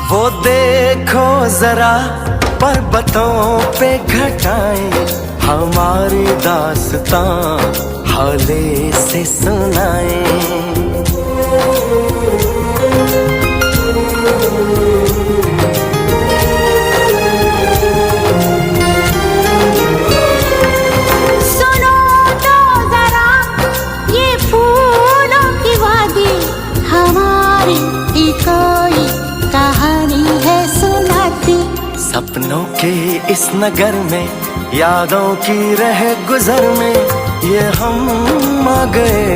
वो देखो जरा पर्वतों पे घटाएं, हमारी दास्तां हाले से सुनाएं। सुनो तो जरा ये फूलों की वादी, हमारी कोई कहानी है सुनाती। सपनों के इस नगर में, यादों की रह गुजर में, ये हम आ गए।